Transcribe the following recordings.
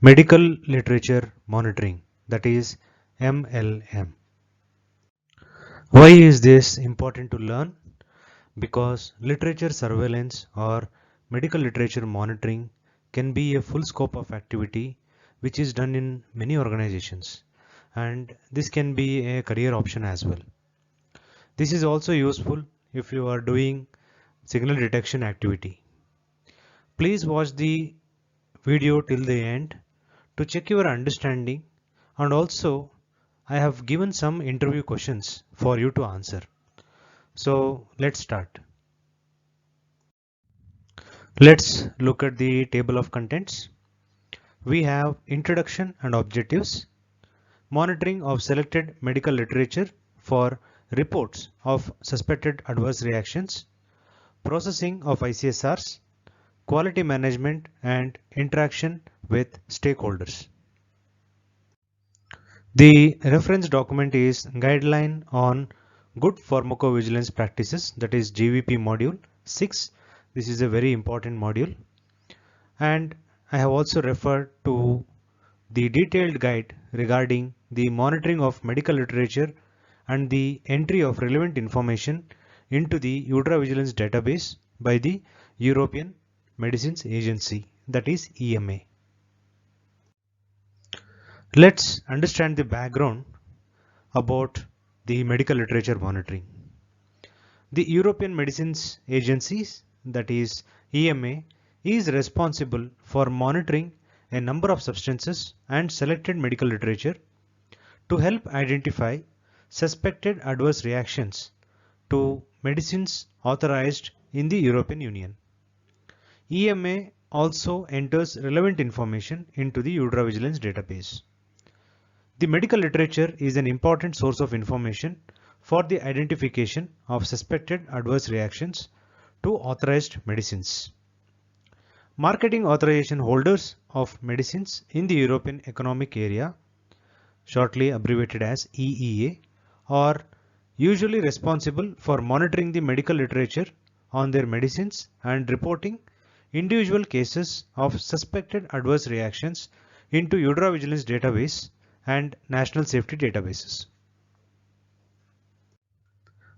Medical Literature Monitoring, that is MLM. Why is this important to learn? Because literature surveillance or medical literature monitoring can be a full scope of activity which is done in many organizations, and this can be a career option as well. This is also useful if you are doing signal detection activity. Please watch the video till the end to check your understanding, and also I have given some interview questions for you to answer. So let's start. Let's look at the table of contents. We have introduction and objectives, monitoring of selected medical literature for reports of suspected adverse reactions, processing of ICSRs, quality management and interaction with stakeholders. The reference document is Guideline on Good Pharmacovigilance Practices, that is GVP module 6. This is a very important module. And I have also referred to the detailed guide regarding the monitoring of medical literature and the entry of relevant information into the Vigilance database by the European Medicines Agency, that is EMA. Let's understand the background about the medical literature monitoring. The European Medicines Agency, that is EMA, is responsible for monitoring a number of substances and selected medical literature to help identify suspected adverse reactions to medicines authorized in the European Union. EMA also enters relevant information into the Vigilance database. The medical literature is an important source of information for the identification of suspected adverse reactions to authorized medicines. Marketing authorization holders of medicines in the European Economic Area, shortly abbreviated as EEA, are usually responsible for monitoring the medical literature on their medicines and reporting individual cases of suspected adverse reactions into Vigilance database and national safety databases.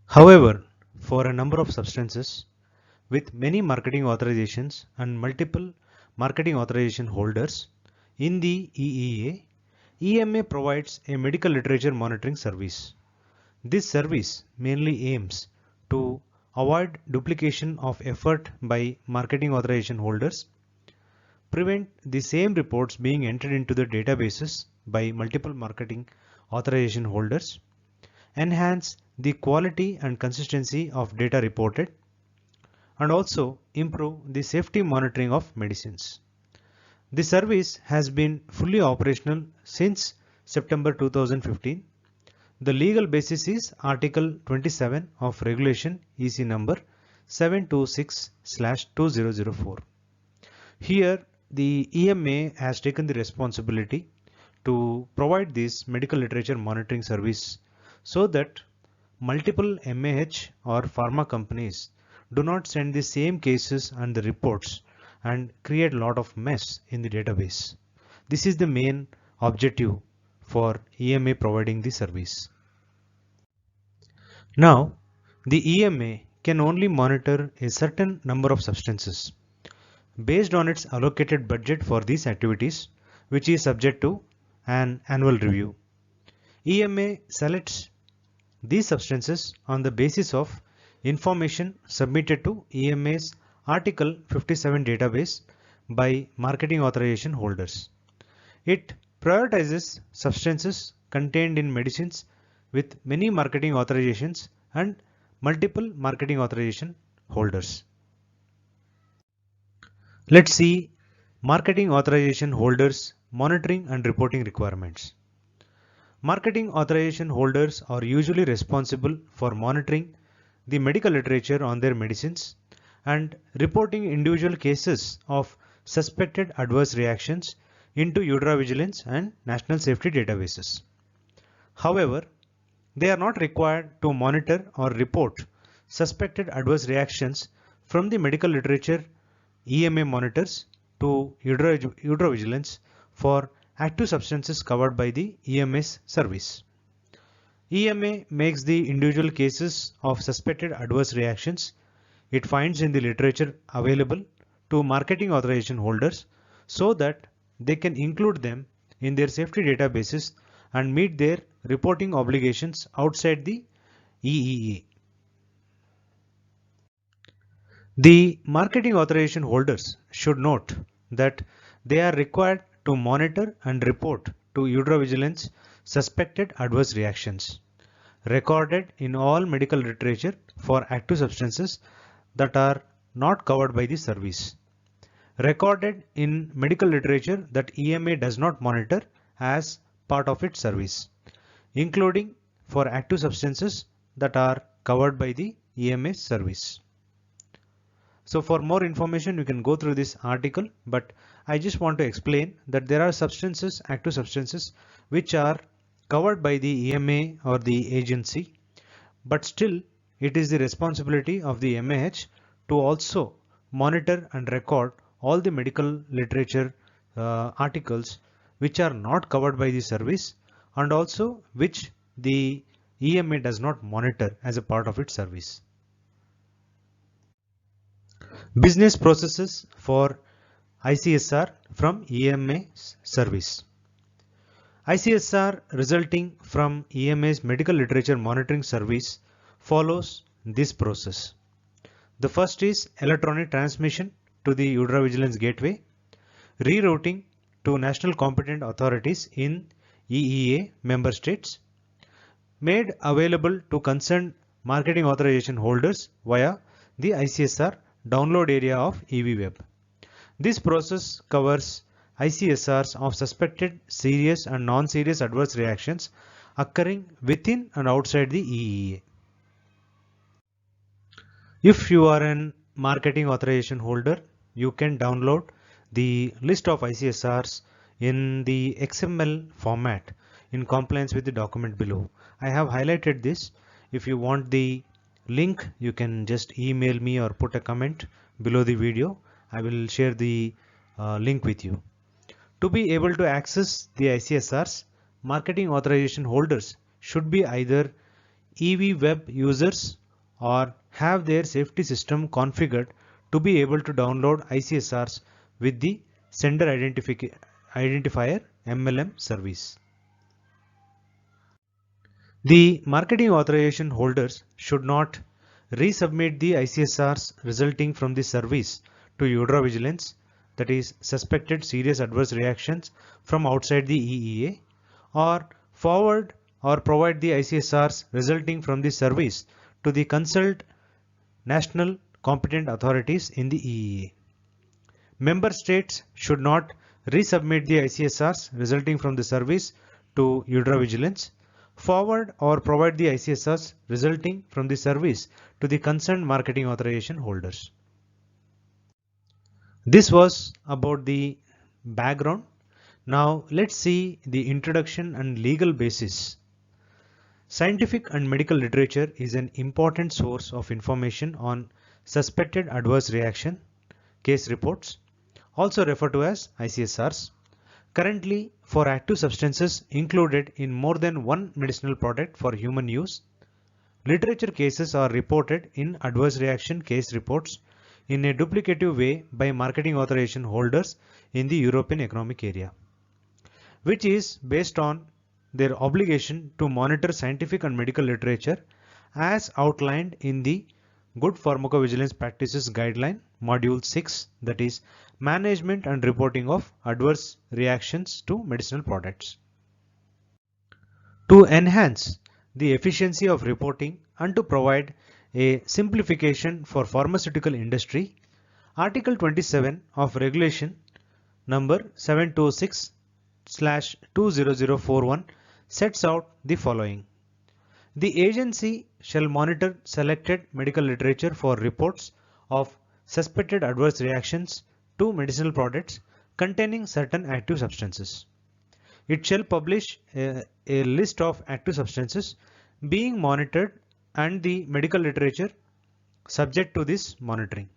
However, for a number of substances with many marketing authorizations and multiple marketing authorization holders in the EEA, EMA provides a medical literature monitoring service. This service mainly aims to avoid duplication of effort by marketing authorization holders, prevent the same reports being entered into the databases by multiple marketing authorization holders, enhance the quality and consistency of data reported, and also improve the safety monitoring of medicines. The service has been fully operational since September 2015. The legal basis is Article 27 of Regulation EC number 726/2004. Here, the EMA has taken the responsibility to provide this medical literature monitoring service so that multiple MAH or pharma companies do not send the same cases and the reports and create a lot of mess in the database. This is the main objective for EMA providing the service. Now, the EMA can only monitor a certain number of substances based on its allocated budget for these activities, which is subject to an annual review. EMA selects these substances on the basis of information submitted to EMA's Article 57 database by marketing authorization holders. It prioritizes substances contained in medicines with many marketing authorizations and multiple marketing authorization holders. Let's see marketing authorization holders monitoring and reporting requirements. Marketing authorization holders are usually responsible for monitoring the medical literature on their medicines and reporting individual cases of suspected adverse reactions into Vigilance and national safety databases. However, they are not required to monitor or report suspected adverse reactions from the medical literature EMA monitors to Vigilance for active substances covered by the EMS service. EMA makes the individual cases of suspected adverse reactions it finds in the literature available to marketing authorization holders so that they can include them in their safety databases and meet their reporting obligations outside the EEA. The marketing authorization holders should note that they are required to monitor and report to EudraVigilance suspected adverse reactions recorded in all medical literature for active substances that are not covered by the service, recorded in medical literature that EMA does not monitor as part of its service, including for active substances that are covered by the EMA service. So for more information you can go through this article, but I just want to explain that there are substances, active substances, which are covered by the EMA or the agency, but still it is the responsibility of the MAH to also monitor and record all the medical literature articles which are not covered by the service and also which the EMA does not monitor as a part of its service. Business processes for ICSR from EMA's service. ICSR resulting from EMA's medical literature monitoring service follows this process. The first is electronic transmission to the EudraVigilance gateway, rerouting to national competent authorities in EEA member states, made available to concerned marketing authorization holders via the ICSR download area of EVWeb. This process covers ICSRs of suspected serious and non-serious adverse reactions occurring within and outside the EEA. If you are an marketing authorization holder, you can download the list of ICSRs in the XML format in compliance with the document below. I have highlighted this. If you want the link, you can just email me or put a comment below the video. I will share the link with you. To be able to access the ICSRs, marketing authorization holders should be either EVWeb users or have their safety system configured to be able to download ICSRs with the sender identifier MLM service. The marketing authorization holders should not resubmit the ICSRs resulting from the service to EudraVigilance, that is suspected serious adverse reactions from outside the EEA, or forward or provide the ICSRs resulting from the service to the consult national competent authorities in the EEA. Member states should not resubmit the ICSRs resulting from the service to EudraVigilance, forward or provide the ICSRs resulting from the service to the concerned marketing authorization holders. This was about the background. Now let's see the introduction and legal basis. Scientific and medical literature is an important source of information on suspected adverse reaction case reports, also referred to as ICSRs. Currently, for active substances included in more than one medicinal product for human use, literature cases are reported in adverse reaction case reports in a duplicative way by marketing authorization holders in the European Economic Area, which is based on their obligation to monitor scientific and medical literature as outlined in the Good Pharmacovigilance Practices Guideline Module 6, that is Management and Reporting of Adverse Reactions to Medicinal Products. To enhance the efficiency of reporting and to provide a simplification for pharmaceutical industry, Article 27 of Regulation number 726/20041 sets out the following. The agency shall monitor selected medical literature for reports of suspected adverse reactions to medicinal products containing certain active substances. It shall publish a list of active substances being monitored and the medical literature subject to this monitoring.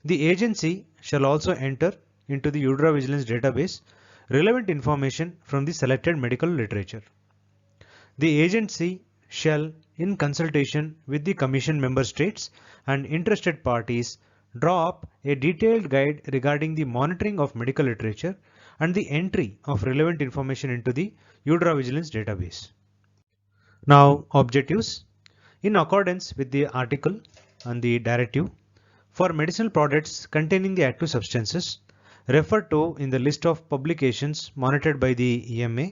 The agency shall also enter into the EudraVigilance database relevant information from the selected medical literature. The agency shall, in consultation with the Commission member states and interested parties, draw up a detailed guide regarding the monitoring of medical literature and the entry of relevant information into the Vigilance database. Now, objectives. In accordance with the article and the directive, for medicinal products containing the active substances referred to in the list of publications monitored by the EMA,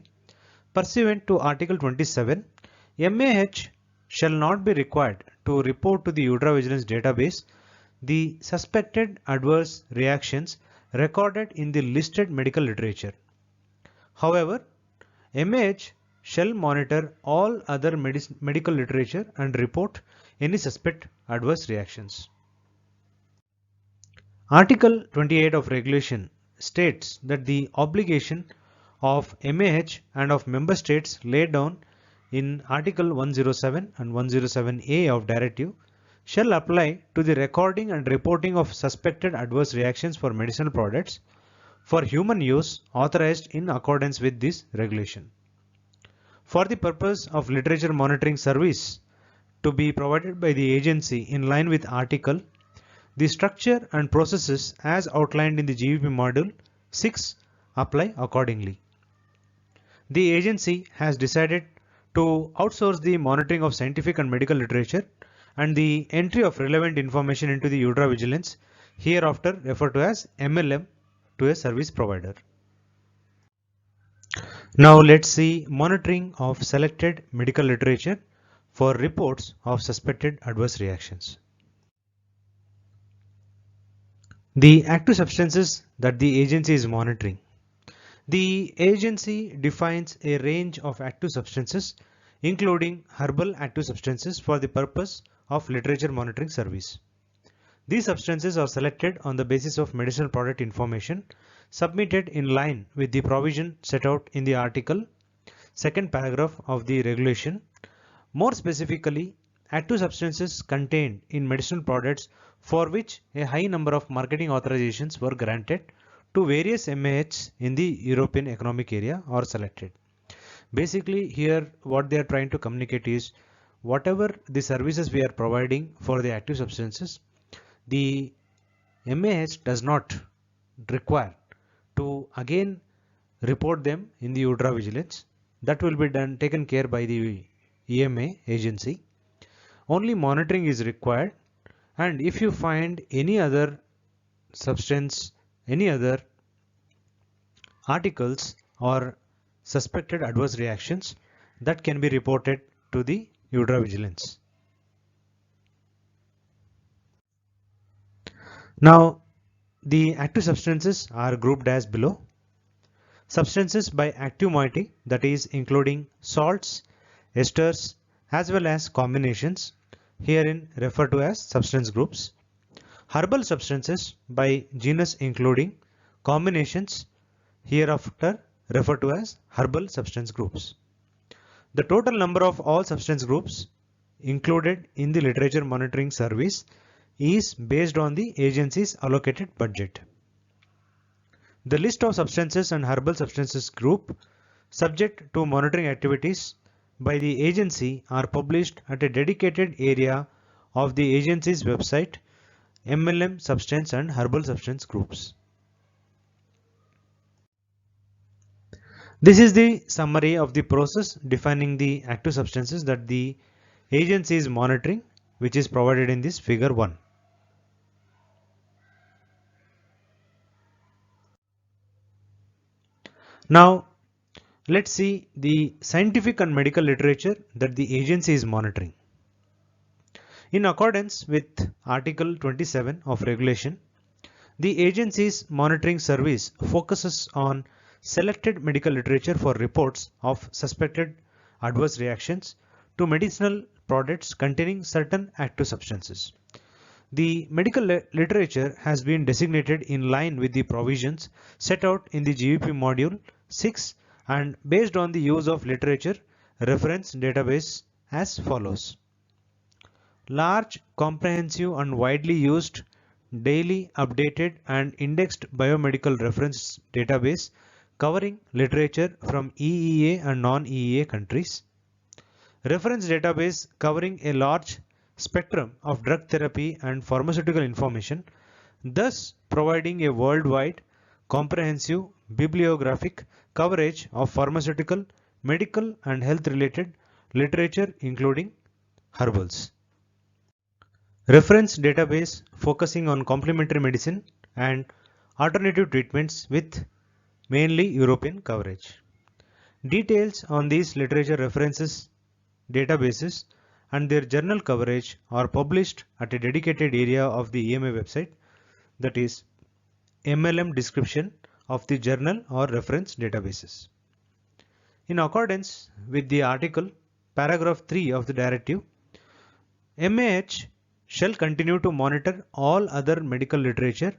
pursuant to Article 27, MAH shall not be required to report to the Vigilance database the suspected adverse reactions recorded in the listed medical literature. However, MAH shall monitor all other medical literature and report any suspect adverse reactions. Article 28 of regulation states that the obligation of MAH and of member states laid down in Article 107 and 107A of Directive shall apply to the recording and reporting of suspected adverse reactions for medicinal products for human use authorized in accordance with this regulation. For the purpose of literature monitoring service to be provided by the agency in line with article, the structure and processes as outlined in the GVP module 6 apply accordingly. The agency has decided to outsource the monitoring of scientific and medical literature and the entry of relevant information into the Vigilance, hereafter referred to as MLM, to a service provider. Now let's see monitoring of selected medical literature for reports of suspected adverse reactions. The active substances that the agency is monitoring. The agency defines a range of active substances including herbal active substances for the purpose of literature monitoring service. These substances are selected on the basis of medicinal product information submitted in line with the provision set out in the article, second paragraph of the regulation. More specifically, active substances contained in medicinal products for which a high number of marketing authorizations were granted to various MAHs in the European Economic Area are selected. Basically, here what they are trying to communicate is whatever the services we are providing for the active substances, the MAH does not require to again report them in the Vigilance. That will be taken care by the EMA agency. Only monitoring is required, and if you find any other substance, any other articles or suspected adverse reactions, that can be reported to the Vigilance. Now, the active substances are grouped as below. Substances by active moiety, that is including salts, esters as well as combinations, herein referred to as substance groups. Herbal substances by genus including combinations, hereafter referred to as herbal substance groups. The total number of all substance groups included in the literature monitoring service is based on the agency's allocated budget. The list of substances and herbal substances group subject to monitoring activities by the agency are published at a dedicated area of the agency's website, MLM substance and herbal substance groups. This is the summary of the process defining the active substances that the agency is monitoring, which is provided in this figure 1. Now, let's see the scientific and medical literature that the agency is monitoring. In accordance with Article 27 of regulation, the agency's monitoring service focuses on selected medical literature for reports of suspected adverse reactions to medicinal products containing certain active substances. The medical literature has been designated in line with the provisions set out in the GVP module 6 and based on the use of literature reference database as follows. Large, comprehensive and widely used, daily updated and indexed biomedical reference database covering literature from EEA and non-EEA countries. Reference database covering a large spectrum of drug therapy and pharmaceutical information, thus providing a worldwide comprehensive bibliographic coverage of pharmaceutical, medical and health related literature including herbals. Reference database focusing on complementary medicine and alternative treatments with mainly European coverage. Details on these literature references databases and their journal coverage are published at a dedicated area of the EMA website, that is MLM description of the journal or reference databases. In accordance with the article paragraph 3 of the directive, MAH shall continue to monitor all other medical literature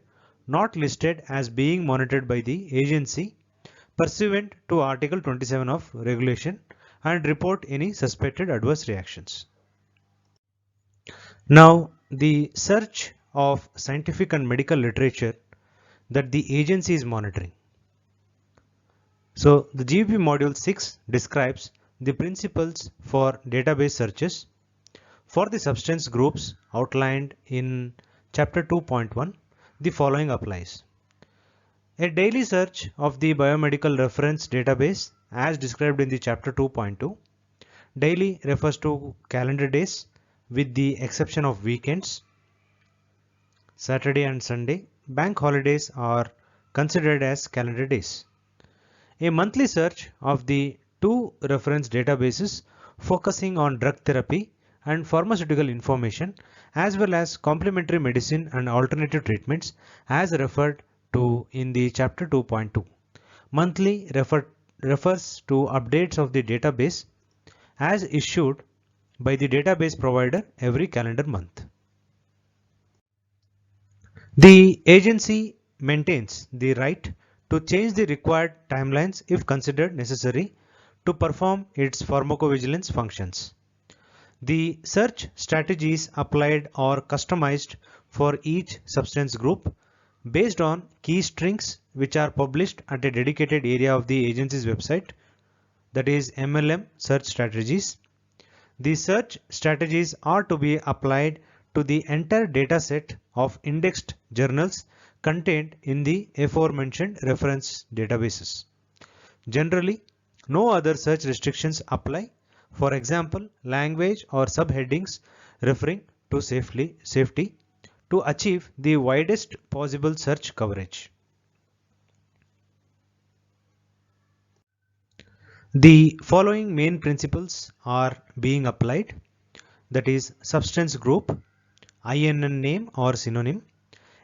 not listed as being monitored by the agency pursuant to Article 27 of regulation and report any suspected adverse reactions. Now, the search of scientific and medical literature that the agency is monitoring. So, the GEP Module 6 describes the principles for database searches for the substance groups outlined in Chapter 2.1. The following applies. A daily search of the biomedical reference database as described in the Chapter 2.2. Daily refers to calendar days with the exception of weekends. Saturday and Sunday, bank holidays are considered as calendar days. A monthly search of the two reference databases focusing on drug therapy and pharmaceutical information as well as complementary medicine and alternative treatments as referred to in the Chapter 2.2. Monthly refers to updates of the database as issued by the database provider every calendar month. The agency maintains the right to change the required timelines if considered necessary to perform its pharmacovigilance functions. The search strategies applied are customized for each substance group based on key strings which are published at a dedicated area of the agency's website, that is MLM search strategies. The search strategies are to be applied to the entire data set of indexed journals contained in the aforementioned reference databases. Generally, no other search restrictions apply. For example, language or subheadings referring to safety to achieve the widest possible search coverage. The following main principles are being applied, that is substance group, INN name or synonym.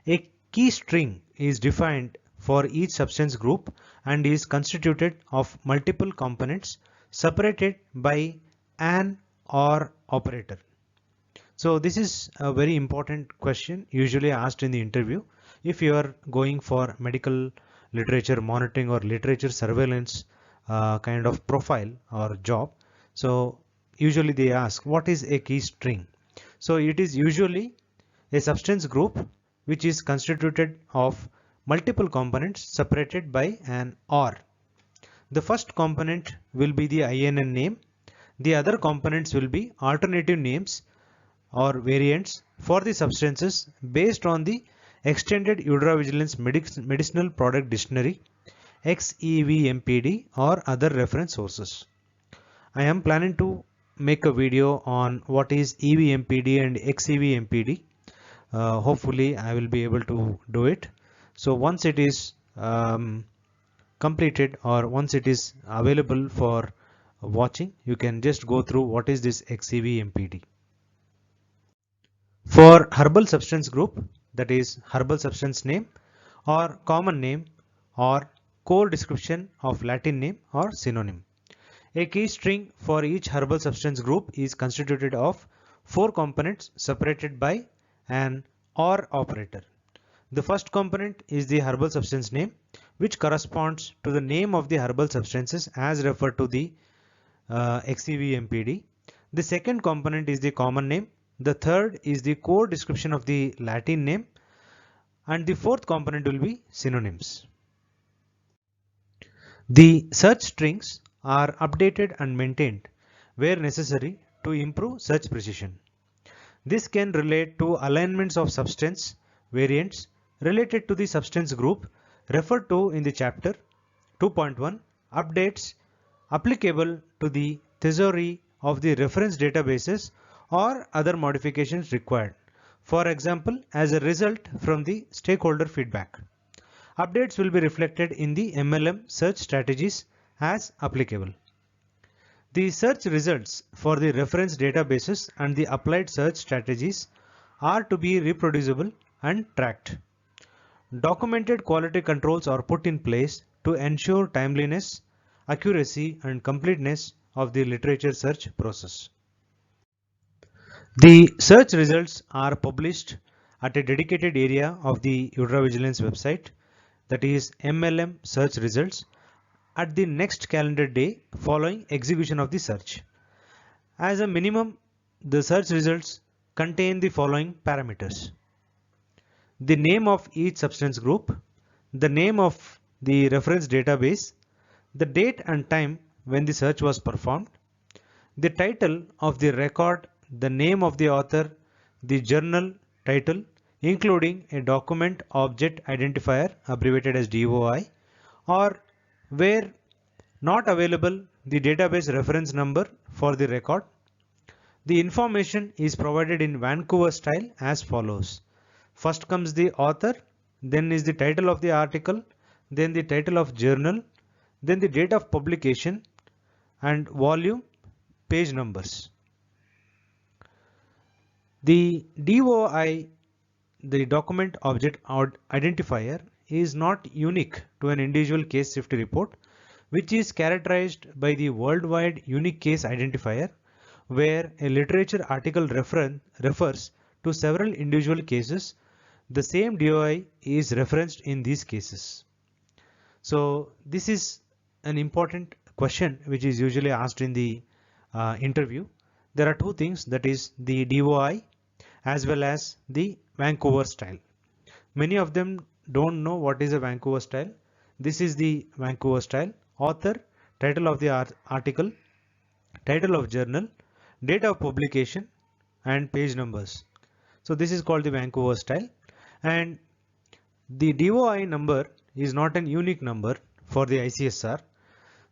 A key string is defined for each substance group and is constituted of multiple components separated by an or operator. So this is a very important question usually asked in the interview. If you are going for medical literature monitoring or literature surveillance kind of profile or job, so usually they ask what is a key string. So it is usually a substance group which is constituted of multiple components separated by an OR. The first component will be the INN name. The other components will be alternative names or variants for the substances based on the Extended Eurovigilance Medicinal Product Dictionary XEVMPD or other reference sources. I am planning to make a video on what is EVMPD and XEVMPD. Hopefully I will be able to do it. So once it is completed or once it is available for watching, you can just go through what is this XEVMPD. For herbal substance group, that is herbal substance name or common name or core description of Latin name or synonym. A key string for each herbal substance group is constituted of 4 components separated by an OR operator. The first component is the herbal substance name, which corresponds to the name of the herbal substances as referred to the XEVMPD. The second component is the common name. The third is the core description of the Latin name, and the fourth component will be synonyms. The search strings are updated and maintained where necessary to improve search precision. This can relate to alignments of substance variants related to the substance group referred to in the chapter 2.1, updates applicable to the thesauri of the reference databases or other modifications required. For example, as a result from the stakeholder feedback. Updates will be reflected in the MLM search strategies as applicable. The search results for the reference databases and the applied search strategies are to be reproducible and tracked. Documented quality controls are put in place to ensure timeliness, accuracy, and completeness of the literature search process. The search results are published at a dedicated area of the Vigilance website, that is MLM search results, at the next calendar day following execution of the search. As a minimum, the search results contain the following parameters: the name of each substance group, the name of the reference database, the date and time when the search was performed, the title of the record, the name of the author, the journal title, including a document object identifier abbreviated as DOI, or where not available, the database reference number for the record. The information is provided in Vancouver style as follows. First comes the author, then is the title of the article, then the title of journal, then the date of publication and volume, page numbers. The DOI, the document object identifier, is not unique to an individual case safety report, which is characterized by the worldwide unique case identifier, where a literature article refers to several individual cases. The same DOI is referenced in these cases. So this is an important question which is usually asked in the interview. There are two things, that is the DOI as well as the Vancouver style. Many of them don't know what is a Vancouver style. This is the Vancouver style: author, title of the article, title of journal, date of publication and page numbers. So this is called the Vancouver style, and the DOI number is not an unique number for the ICSR.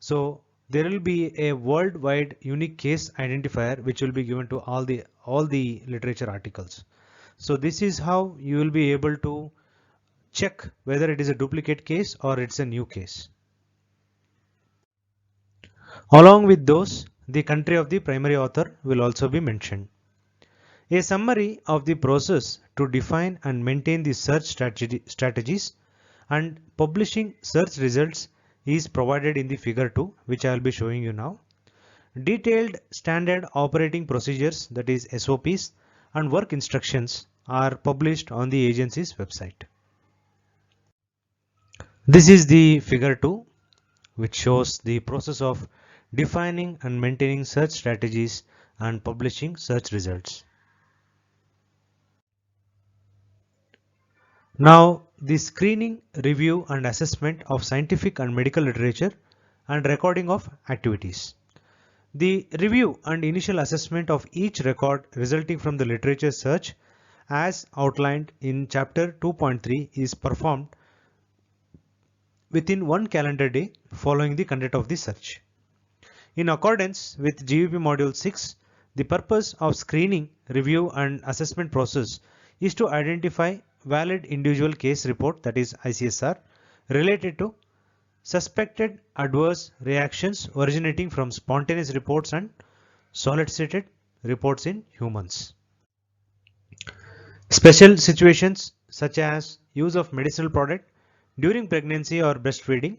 So there will be a worldwide unique case identifier which will be given to all the literature articles. So this is how you will be able to check whether it is a duplicate case or it's a new case. Along with those, the country of the primary author will also be mentioned. A summary of the process to define and maintain the search strategies and publishing search results is provided in the figure 2, which I will be showing you now. Detailed standard operating procedures, that is SOPs, and work instructions are published on the agency's website. This is the figure 2, which shows the process of defining and maintaining search strategies and publishing search results. Now, the screening, review and assessment of scientific and medical literature and recording of activities. The review and initial assessment of each record resulting from the literature search as outlined in chapter 2.3 is performed within 1 calendar day following the conduct of the search. In accordance with GVP Module 6, the purpose of screening, review and assessment process is to identify valid individual case report, that is ICSR, related to suspected adverse reactions originating from spontaneous reports and solicited reports in humans. Special situations such as use of medicinal product during pregnancy or breastfeeding,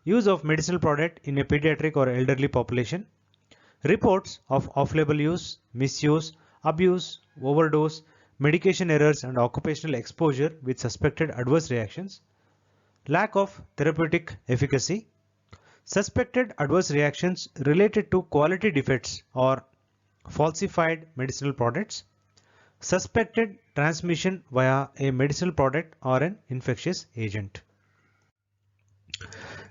use of medicinal product in a pediatric or elderly population, reports of off-label use, misuse, abuse, overdose, medication errors and occupational exposure with suspected adverse reactions, lack of therapeutic efficacy, suspected adverse reactions related to quality defects or falsified medicinal products, suspected transmission via a medicinal product or an infectious agent.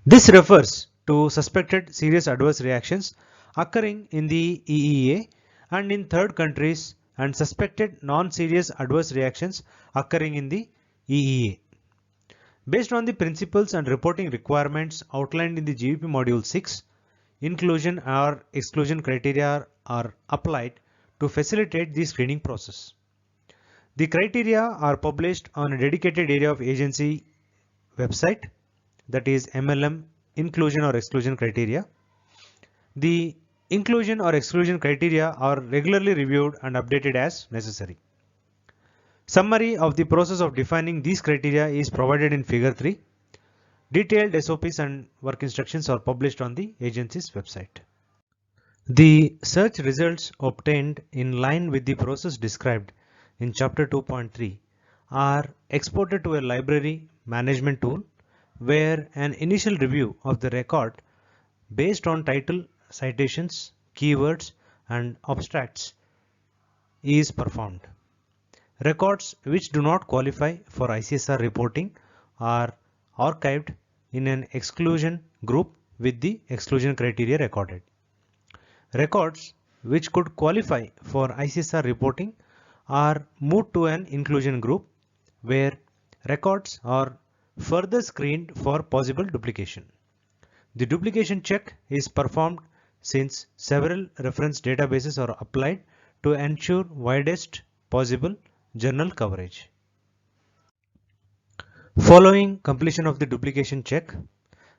This refers to suspected serious adverse reactions occurring in the EEA and in third countries and suspected non-serious adverse reactions occurring in the EEA. Based on the principles and reporting requirements outlined in the GVP Module 6, inclusion or exclusion criteria are applied to facilitate the screening process. The criteria are published on a dedicated area of agency website, that is MLM inclusion or exclusion criteria. The inclusion or exclusion criteria are regularly reviewed and updated as necessary. Summary of the process of defining these criteria is provided in Figure 3. Detailed SOPs and work instructions are published on the agency's website. The search results obtained in line with the process described in Chapter 2.3 are exported to a library management tool where an initial review of the record based on title, citations, keywords, and abstracts is performed. Records which do not qualify for ICSR reporting are archived in an exclusion group with the exclusion criteria recorded. Records which could qualify for ICSR reporting are moved to an inclusion group where records are further screened for possible duplication. The duplication check is performed since several reference databases are applied to ensure widest possible journal coverage. Following completion of the duplication check,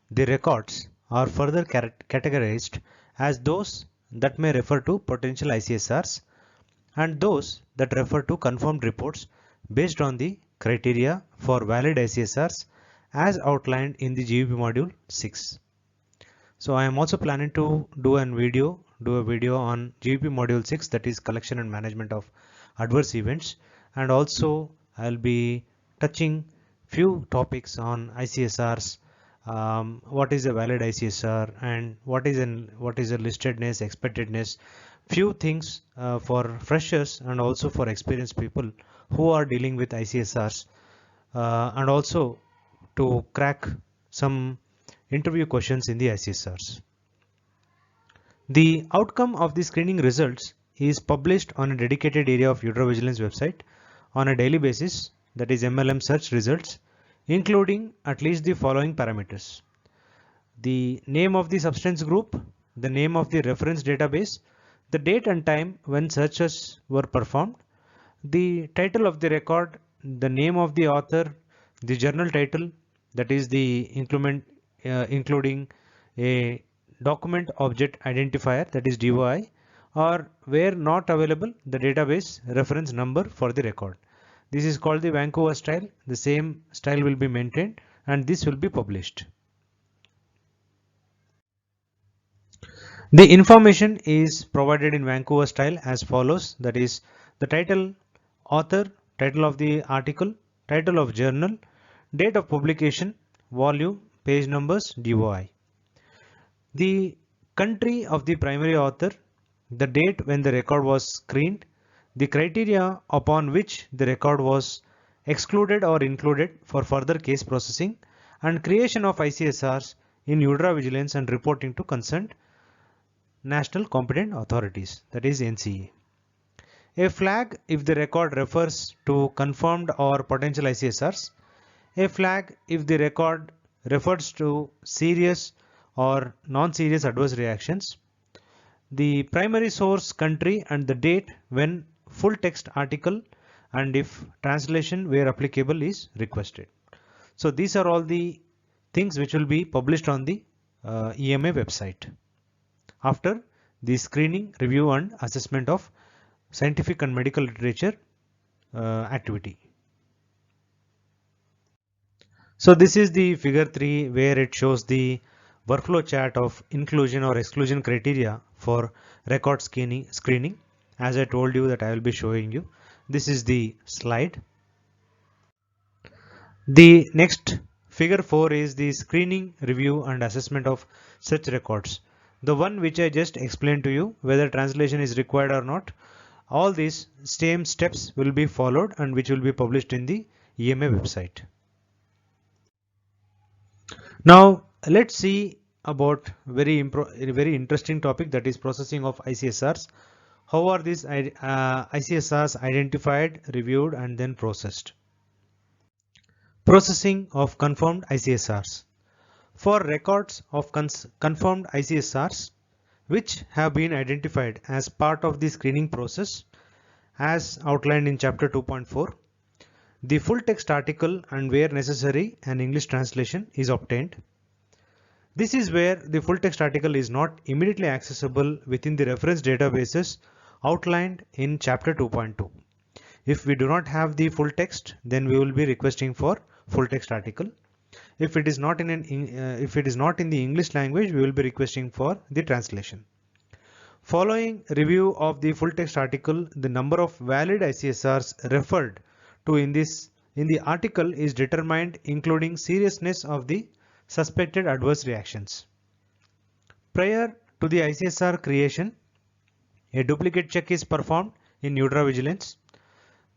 the records are further categorized as those that may refer to potential ICSRs and those that refer to confirmed reports based on the criteria for valid ICSRs as outlined in the GVP Module 6. So I am also planning to do a video on GVP Module 6, that is collection and management of adverse events, and also I'll be touching few topics on ICSRs, what is a valid ICSR and what is a listedness, expectedness, few things for freshers and also for experienced people who are dealing with ICSRs, and also to crack some interview questions in the ICSRs. The outcome of the screening results is published on a dedicated area of Pharmacovigilance website on a daily basis, that is MLM search results, including at least the following parameters: the name of the substance group, the name of the reference database, the date and time when searches were performed, the title of the record, the name of the author, the journal title, that is the including a document object identifier, that is DOI, or where not available, the database reference number for the record. This is called the Vancouver style. The same style will be maintained and this will be published. The information is provided in Vancouver style as follows, that is the title, author, title of the article, title of journal, date of publication, volume, page numbers, DOI. The country of the primary author, the date when the record was screened, the criteria upon which the record was excluded or included for further case processing, and creation of ICSRs in UDRA vigilance and reporting to concerned national competent authorities, that is NCA. A flag if the record refers to confirmed or potential ICSRs. A flag if the record refers to serious or non-serious adverse reactions. The primary source country and the date when full text article and if translation where applicable is requested. So these are all the things which will be published on the EMA website after the screening, review and assessment of scientific and medical literature activity. So this is the figure 3 where it shows the workflow chart of inclusion or exclusion criteria for record screening. As I told you that I will be showing you. This is the slide. The next figure 4 is the screening, review and assessment of such records. The one which I just explained to you, whether translation is required or not, all these same steps will be followed and which will be published in the EMA website. Now let's see about a very interesting topic, that is processing of ICSRs. How are these ICSRs identified, reviewed, and then processed? Processing of confirmed ICSRs. For records of confirmed ICSRs which have been identified as part of the screening process as outlined in chapter 2.4, the full text article and where necessary an English translation is obtained. This is where the full text article is not immediately accessible within the reference databases outlined in chapter 2.2. If we do not have the full text, then we will be requesting for full text article. If it is not in the English language, we will be requesting for the translation. Following review of the full text article, the number of valid ICSRs referred to in the article is determined, including seriousness of the suspected adverse reactions. Prior to the ICSR creation, a duplicate check is performed in MHRA.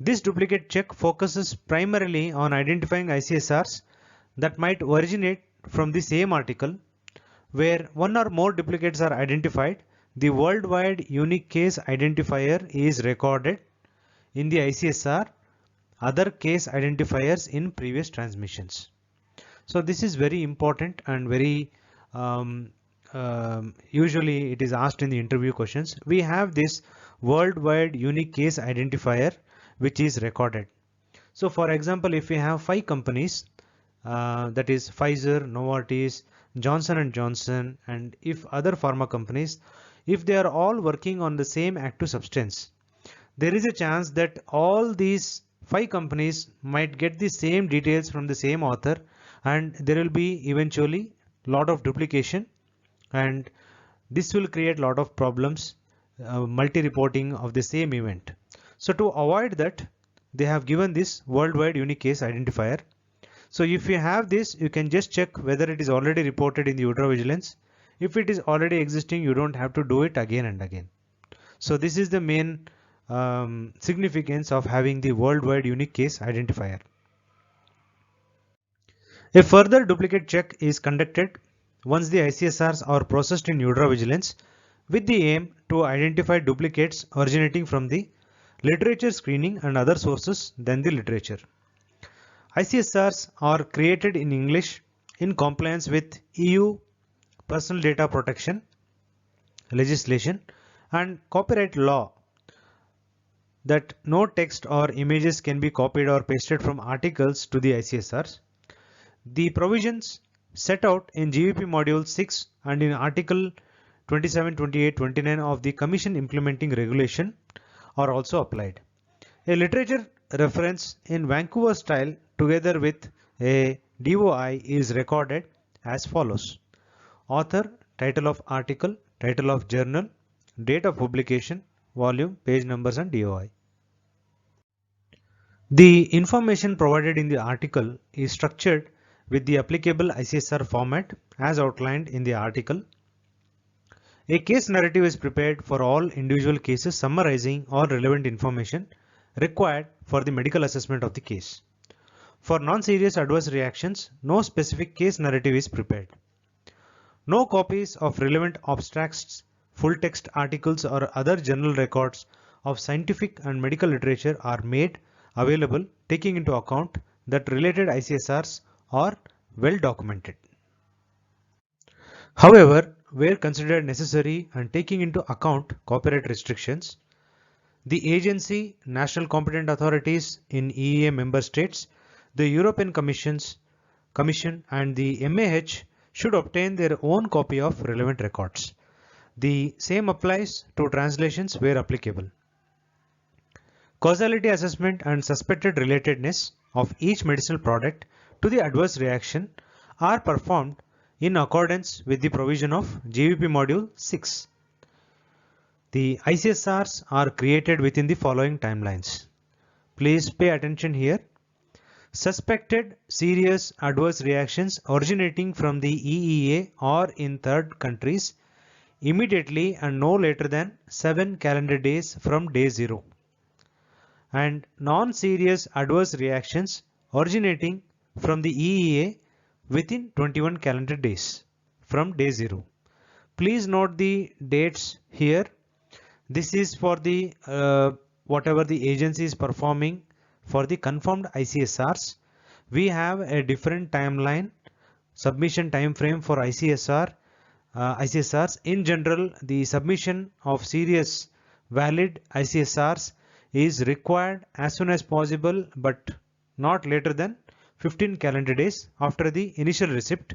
This duplicate check focuses primarily on identifying ICSRs that might originate from the same article. Where one or more duplicates are identified, the worldwide unique case identifier is recorded in the ICSR, other case identifiers in previous transmissions. So this is very important and very usually it is asked in the interview questions. We have this worldwide unique case identifier which is recorded. So for example, if we have 5 companies, that is Pfizer, Novartis, Johnson & Johnson, and if other pharma companies, if they are all working on the same active substance, there is a chance that all these 5 companies might get the same details from the same author, and there will be eventually lot of duplication, and this will create lot of problems, multi-reporting of the same event. So to avoid that, they have given this worldwide unique case identifier. So if you have this, you can just check whether it is already reported in the Pharmacovigilance. If it is already existing, you don't have to do it again and again. So this is the main significance of having the worldwide unique case identifier. A further duplicate check is conducted once the ICSRs are processed in Pharmacovigilance with the aim to identify duplicates originating from the literature screening and other sources than the literature. ICSRs are created in English in compliance with EU personal data protection legislation and copyright law, that no text or images can be copied or pasted from articles to the ICSRs. The provisions set out in GVP Module 6 and in Article 27, 28, 29 of the Commission Implementing Regulation are also applied. A literature reference in Vancouver style together with a DOI is recorded as follows: author, title of article, title of journal, date of publication, volume, page numbers, and DOI. The information provided in the article is structured with the applicable ICSR format as outlined in the article. A case narrative is prepared for all individual cases summarizing all relevant information required for the medical assessment of the case. For non-serious adverse reactions, no specific case narrative is prepared. No copies of relevant abstracts, full text articles or other journal records of scientific and medical literature are made available, taking into account that related ICSRs are well documented. However, where considered necessary and taking into account copyright restrictions, the agency, national competent authorities in EEA member states, the European Commission and the MAH should obtain their own copy of relevant records. The same applies to translations where applicable. Causality assessment and suspected relatedness of each medicinal product to the adverse reaction are performed in accordance with the provision of GVP Module 6. The ICSRs are created within the following timelines. Please pay attention here. Suspected serious adverse reactions originating from the EEA or in third countries immediately and no later than 7 calendar days from day 0. And non-serious adverse reactions originating from the EEA within 21 calendar days from day 0. Please note the dates here. This is for the whatever the agency is performing for the confirmed ICSRs. We have a different timeline, submission time frame for ICSRs. In general, the submission of serious valid ICSRs is required as soon as possible, but not later than 15 calendar days after the initial receipt,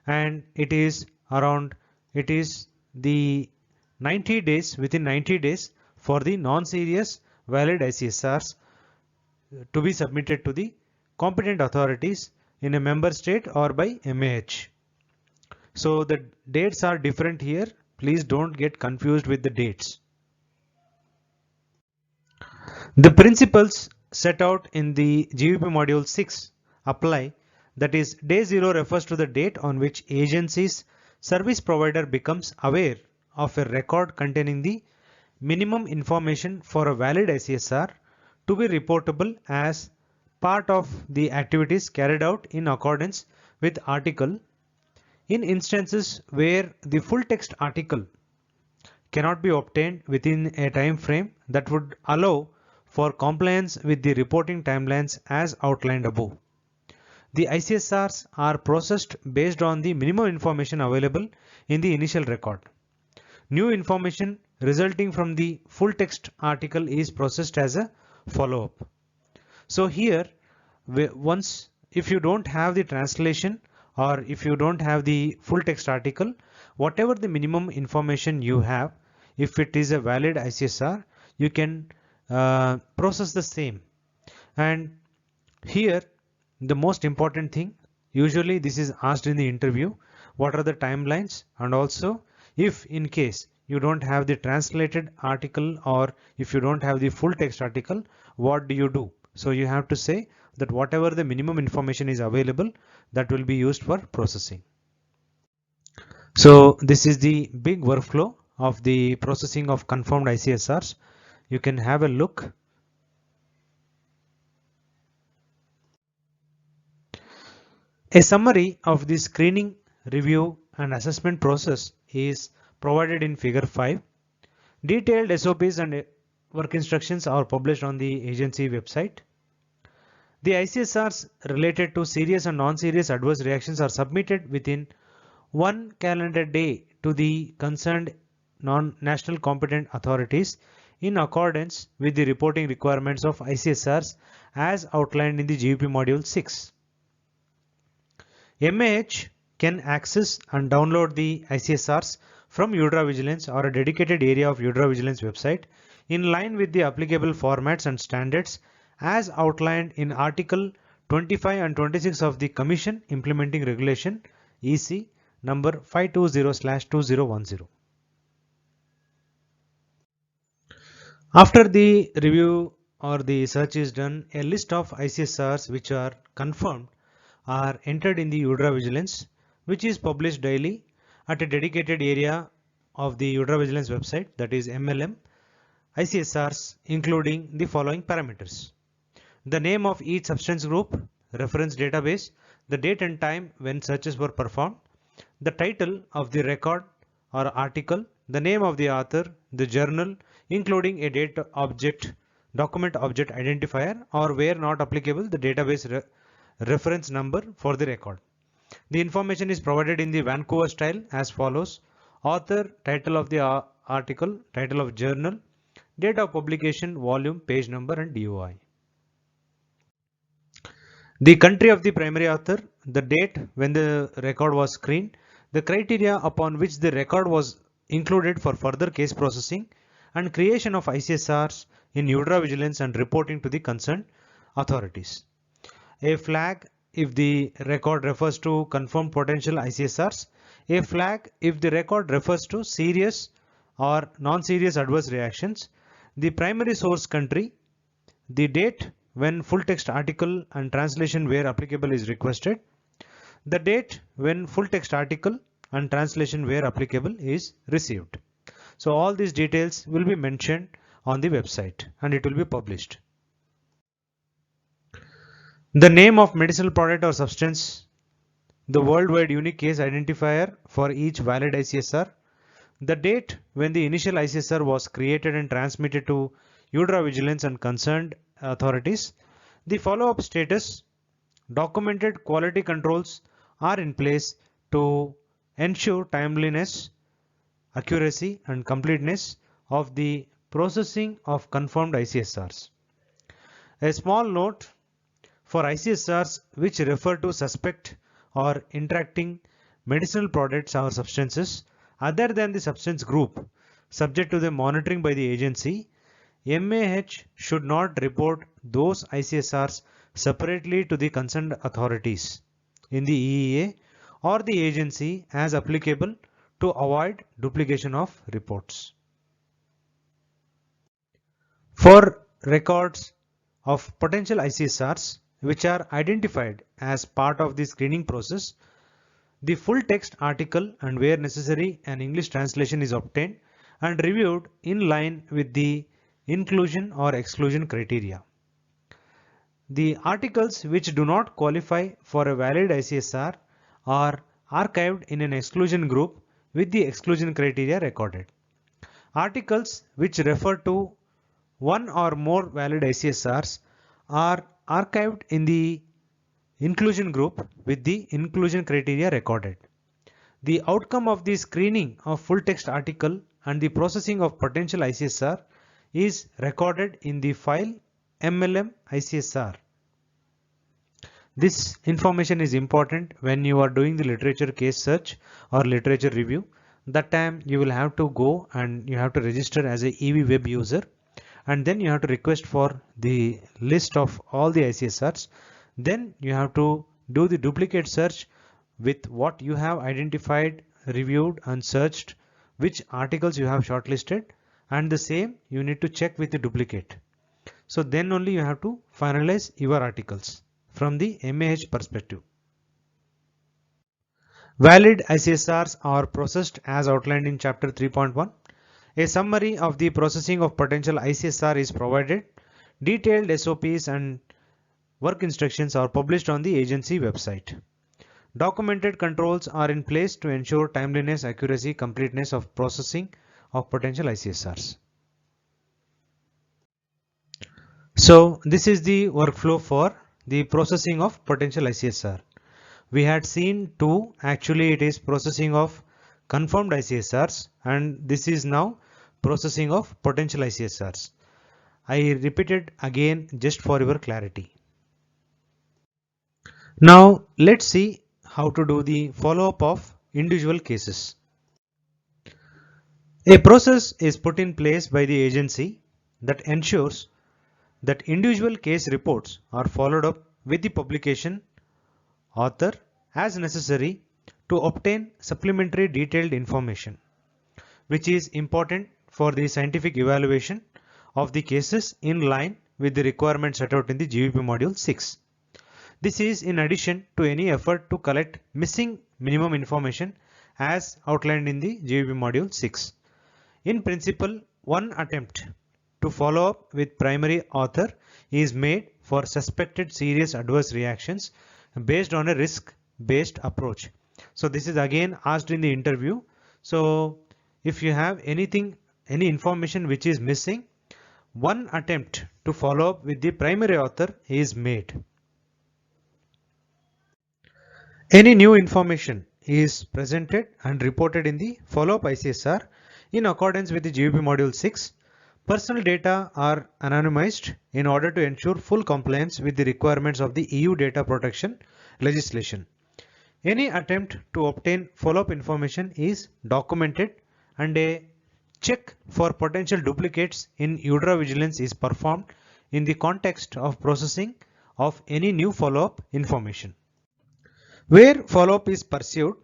and it is the 90 days, within 90 days for the non-serious valid ICSRs to be submitted to the competent authorities in a member state or by MAH. So the dates are different here. Please don't get confused with the dates. The principles set out in the GVP module 6 apply. That is, day 0 refers to the date on which agency's service provider becomes aware of a record containing the minimum information for a valid ICSR to be reportable as part of the activities carried out in accordance with article. In instances where the full text article cannot be obtained within a time frame that would allow for compliance with the reporting timelines as outlined above, the ICSRs are processed based on the minimum information available in the initial record. New information resulting from the full text article is processed as a follow-up. So here, once if you don't have the translation or if you don't have the full text article, whatever the minimum information you have, if it is a valid ICSR, you can process the same. And here the most important thing, usually this is asked in the interview, what are the timelines, and also if in case you don't have the translated article or if you don't have the full text article, what do you do? So you have to say that whatever the minimum information is available, that will be used for processing. So this is the big workflow of the processing of confirmed ICSRs. You can have a look. A summary of the screening, review and assessment process is provided in figure 5. Detailed SOPs and work instructions are published on the agency website. The ICSRs related to serious and non-serious adverse reactions are submitted within 1 calendar day to the concerned national competent authorities in accordance with the reporting requirements of ICSRs as outlined in the GVP module 6. MAH can access and download the ICSRs from Vigilance or a dedicated area of Vigilance website in line with the applicable formats and standards as outlined in Article 25 and 26 of the Commission Implementing Regulation EC number 520/2010. After the review or the search is done, a list of ICSRs which are confirmed are entered in the Vigilance, which is published daily at a dedicated area of the Vigilance website, that is MLM ICSRs, including the following parameters: the name of each substance group, reference database, the date and time when searches were performed, the title of the record or article, the name of the author, the journal, including a date object, document object identifier, or where not applicable, the database reference number for the record. The information is provided in the Vancouver style as follows: author, title of the article, title of journal, date of publication, volume, page number and DOI. The country of the primary author, the date when the record was screened, the criteria upon which the record was included for further case processing, and creation of ICSRs in Vigilance and reporting to the concerned authorities. A flag if the record refers to confirmed potential ICSRs, a flag if the record refers to serious or non-serious adverse reactions, the primary source country, the date when full text article and translation where applicable is requested, the date when full text article and translation where applicable is received. So all these details will be mentioned on the website and it will be published. The name of medicinal product or substance the worldwide unique case identifier for each valid ICSR, the date when the initial ICSR was created and transmitted to Vigilance and concerned authorities, the follow-up status, documented quality controls are in place to ensure timeliness, accuracy and completeness of the processing of confirmed ICSRs. A small note: for ICSRs which refer to suspect or interacting medicinal products or substances other than the substance group subject to the monitoring by the agency, MAH should not report those ICSRs separately to the concerned authorities in the EEA or the agency as applicable to avoid duplication of reports. For records of potential ICSRs which are identified as part of the screening process, the full text article and where necessary an English translation is obtained and reviewed in line with the inclusion or exclusion criteria. The articles which do not qualify for a valid ICSR are archived in an exclusion group with the exclusion criteria recorded. Articles which refer to one or more valid ICSRs are archived in the inclusion group with the inclusion criteria recorded. The outcome of the screening of full text article and the processing of potential ICSR is recorded in the file MLM ICSR. This information is important when you are doing the literature case search or literature review. That time you will have to go and you have to register as a EV web user, and then you have to request for the list of all the ICSRs. Then you have to do the duplicate search with what you have identified, reviewed and searched, which articles you have shortlisted, and the same you need to check with the duplicate. So then only you have to finalize your articles from the MAH perspective. Valid ICSRs are processed as outlined in chapter 3.1. A summary of the processing of potential ICSR is provided. Detailed SOPs and work instructions are published on the agency website. Documented controls are in place to ensure timeliness, accuracy, completeness of processing of potential ICSRs. So this is the workflow for the processing of potential ICSR. We had seen two, actually it is processing of confirmed ICSRs, and this is now processing of potential ICSRs. I repeated again just for your clarity. Now let's see how to do the follow-up of individual cases. A process is put in place by the agency that ensures that individual case reports are followed up with the publication author as necessary to obtain supplementary detailed information, which is important for the scientific evaluation of the cases in line with the requirements set out in the GVP module 6. This is in addition to any effort to collect missing minimum information as outlined in the GVP module 6. In principle, one attempt to follow up with primary author is made for suspected serious adverse reactions based on a risk-based approach. So this is again asked in the interview. So if you have any information which is missing, one attempt to follow up with the primary author is made. Any new information is presented and reported in the follow-up ICSR in accordance with the GVP module 6. Personal data are anonymized in order to ensure full compliance with the requirements of the EU data protection legislation. Any attempt to obtain follow-up information is documented and a check for potential duplicates in Vigilance is performed in the context of processing of any new follow-up information. Where follow-up is pursued,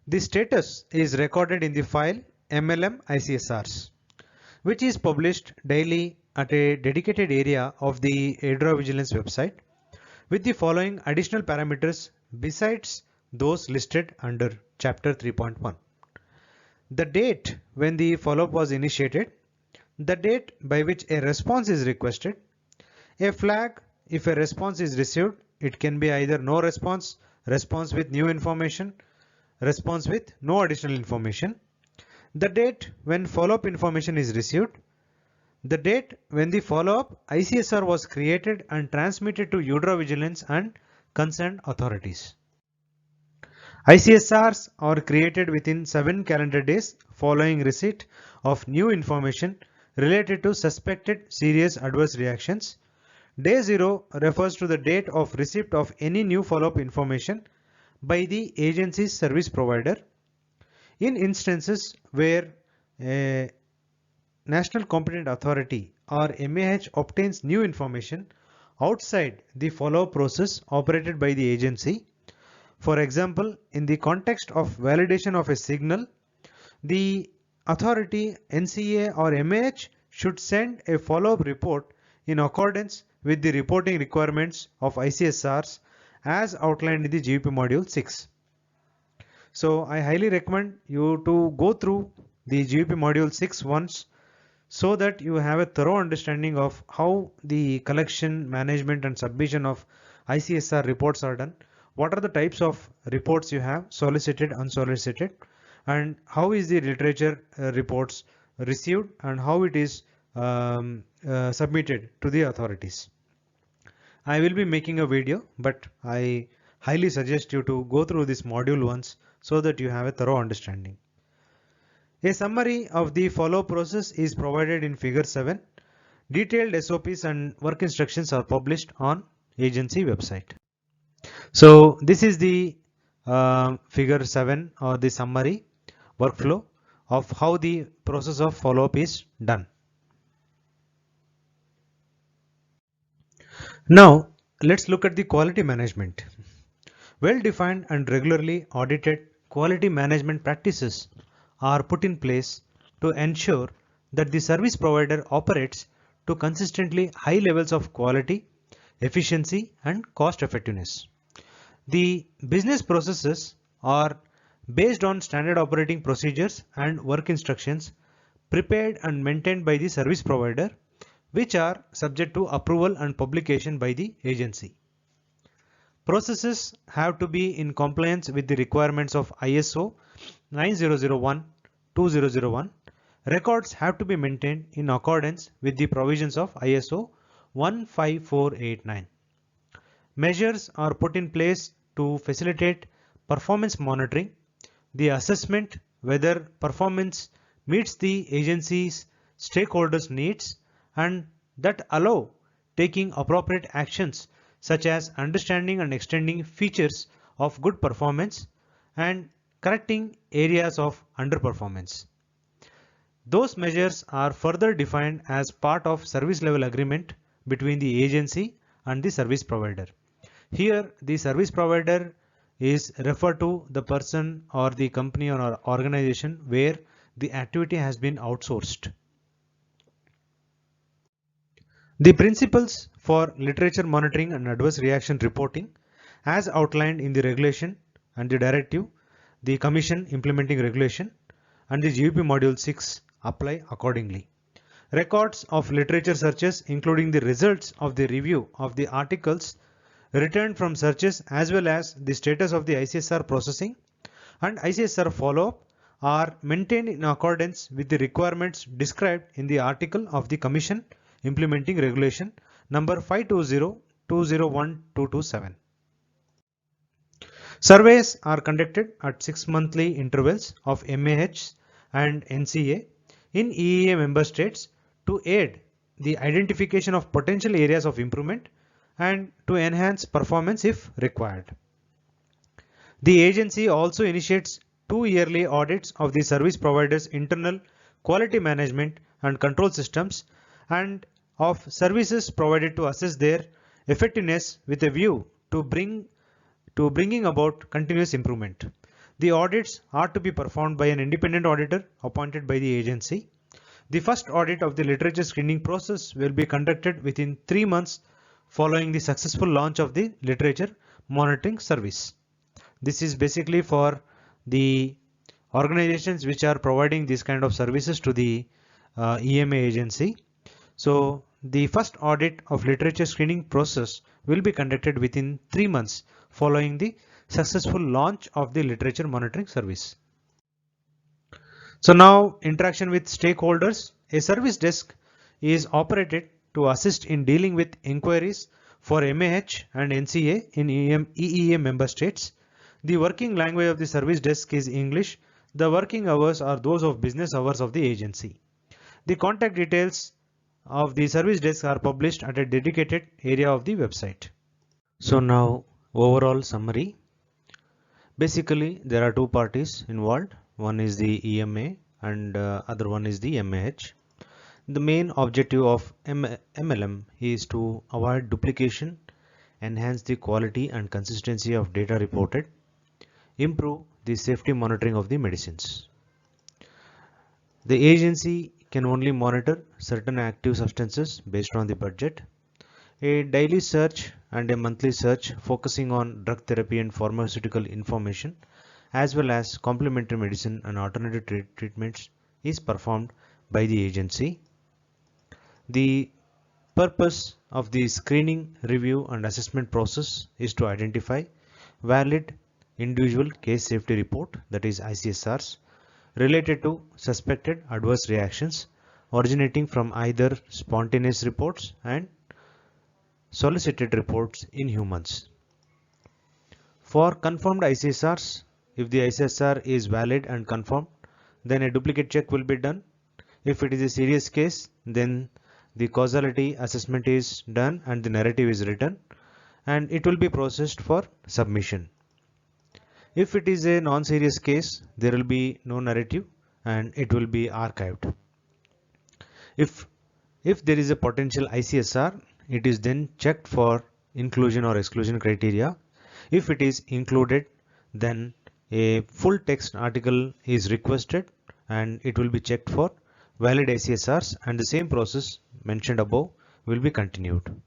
the status is recorded in the file MLM ICSRs, which is published daily at a dedicated area of the Vigilance website with the following additional parameters besides those listed under chapter 3.1. The date when the follow-up was initiated, the date by which a response is requested, a flag if a response is received, it can be either no response, response with new information, response with no additional information, the date when follow-up information is received, the date when the follow-up ICSR was created and transmitted to Pharmacovigilance and concerned authorities. ICSRs are created within 7 calendar days following receipt of new information related to suspected serious adverse reactions. Day 0 refers to the date of receipt of any new follow-up information by the agency's service provider. In instances where a National Competent Authority or MAH obtains new information outside the follow-up process operated by the agency, for example, in the context of validation of a signal, the authority, NCA or MAH should send a follow-up report in accordance with the reporting requirements of ICSRs as outlined in the GVP Module 6. So I highly recommend you to go through the GVP Module 6 once so that you have a thorough understanding of how the collection, management and submission of ICSR reports are done. What are the types of reports you have, solicited, unsolicited, and how is the literature reports received and how it is submitted to the authorities. I will be making a video, but I highly suggest you to go through this module once so that you have a thorough understanding. A summary of the follow process is provided in figure 7. Detailed SOPs and work instructions are published on agency website. So this is the figure 7 or the summary workflow of how the process of follow-up is done. Now let's look at the quality management. Well-defined and regularly audited quality management practices are put in place to ensure that the service provider operates to consistently high levels of quality, efficiency and cost effectiveness. The business processes are based on standard operating procedures and work instructions prepared and maintained by the service provider, which are subject to approval and publication by the agency. Processes have to be in compliance with the requirements of ISO 9001-2001. Records have to be maintained in accordance with the provisions of ISO 15489. Measures are put in place to facilitate performance monitoring, the assessment whether performance meets the agency's stakeholders' needs, and that allow taking appropriate actions such as understanding and extending features of good performance and correcting areas of underperformance. Those measures are further defined as part of service level agreement between the agency and the service provider. Here the service provider is referred to the person or the company or organization where the activity has been outsourced. The principles for literature monitoring and adverse reaction reporting as outlined in the regulation and the directive, the Commission implementing regulation and the GVP Module 6 apply accordingly. Records of literature searches including the results of the review of the articles returned from searches as well as the status of the ICSR processing and ICSR follow-up are maintained in accordance with the requirements described in the article of the Commission implementing regulation number 520-201227. Surveys are conducted at 6 monthly intervals of MAH and NCA in EEA member states to aid the identification of potential areas of improvement and to enhance performance if required. The agency also initiates 2 yearly audits of the service provider's internal quality management and control systems and of services provided to assess their effectiveness with a view to bringing about continuous improvement. The audits are to be performed by an independent auditor appointed by the agency. The first audit of the literature screening process will be conducted within 3 months following the successful launch of the literature monitoring service. This is basically for the organizations which are providing these kind of services to the EMA agency. So the first audit of literature screening process will be conducted within 3 months following the successful launch of the literature monitoring service. So now interaction with stakeholders. A service desk is operated to assist in dealing with inquiries for MAH and NCA in EEA member states. The working language of the service desk is English. The working hours are those of business hours of the agency. The contact details of the service desk are published at a dedicated area of the website. So now overall summary. Basically there are two parties involved. One is the EMA and other one is the MAH. The main objective of MLM is to avoid duplication, enhance the quality and consistency of data reported, improve the safety monitoring of the medicines. The agency can only monitor certain active substances based on the budget. A daily search and a monthly search focusing on drug therapy and pharmaceutical information as well as complementary medicine and alternative treatments is performed by the agency. The purpose of the screening, review and assessment process is to identify valid individual case safety report, that is ICSRs, related to suspected adverse reactions originating from either spontaneous reports and solicited reports in humans. For confirmed ICSRs, if the ICSR is valid and confirmed, then a duplicate check will be done. If it is a serious case, then the causality assessment is done and the narrative is written and it will be processed for submission. If it is a non-serious case, there will be no narrative and it will be archived. If there is a potential ICSR, it is then checked for inclusion or exclusion criteria. If it is included, then a full text article is requested and it will be checked for valid ICSRs and the same process mentioned above will be continued.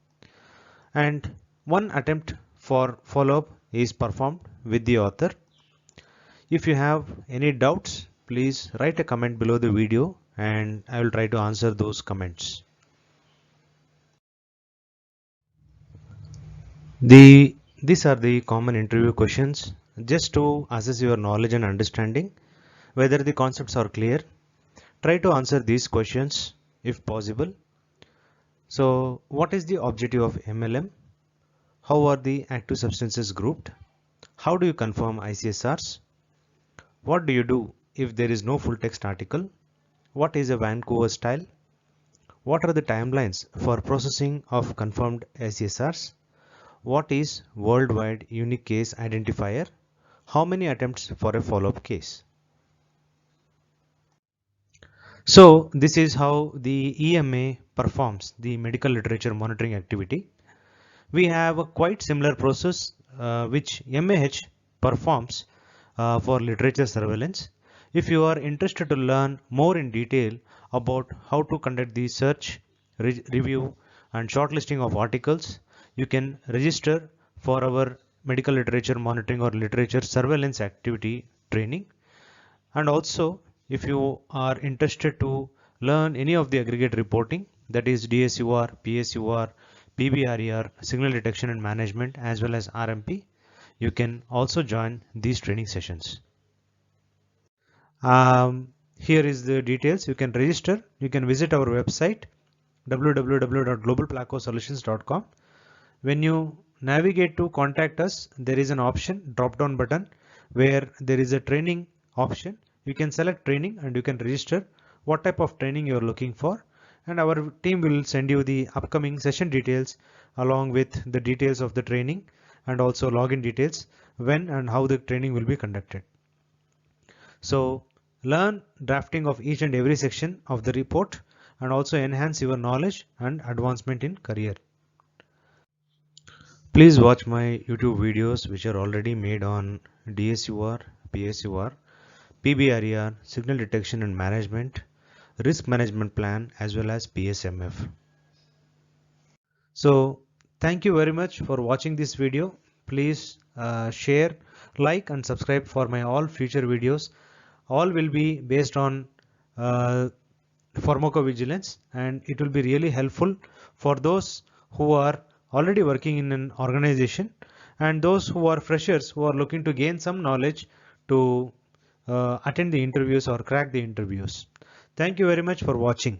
And one attempt for follow-up is performed with the author. If you have any doubts, please write a comment below the video and I will try to answer those comments. These are the common interview questions just to assess your knowledge and understanding whether the concepts are clear. Try to answer these questions if possible. So what is the objective of MLM? How are the active substances grouped? How do you confirm ICSRs? What do you do if there is no full text article? What is a Vancouver style? What are the timelines for processing of confirmed ICSRs? What is worldwide unique case identifier? How many attempts for a follow-up case? So this is how the EMA performs the medical literature monitoring activity. We have a quite similar process which MAH performs for literature surveillance. If you are interested to learn more in detail about how to conduct the search, review and shortlisting of articles, you can register for our medical literature monitoring or literature surveillance activity training. And also if you are interested to learn any of the aggregate reporting, that is DSUR, PSUR, PBRER, signal detection and management as well as RMP, you can also join these training sessions. Here is the details. You can register. You can visit our website www.globalplacosolutions.com. When you navigate to contact us, there is an option, drop down button, where there is a training option. You can select training and you can register what type of training you are looking for, and our team will send you the upcoming session details along with the details of the training and also login details when and how the training will be conducted. So learn drafting of each and every section of the report and also enhance your knowledge and advancement in career. Please watch my YouTube videos which are already made on DSUR, PSUR, PBRER, signal detection and management, risk management plan as well as PSMF. So thank you very much for watching this video. Please share, like and subscribe for my all future videos. All will be based on pharmacovigilance and it will be really helpful for those who are already working in an organization and those who are freshers who are looking to gain some knowledge to attend the interviews or crack the interviews. Thank you very much for watching.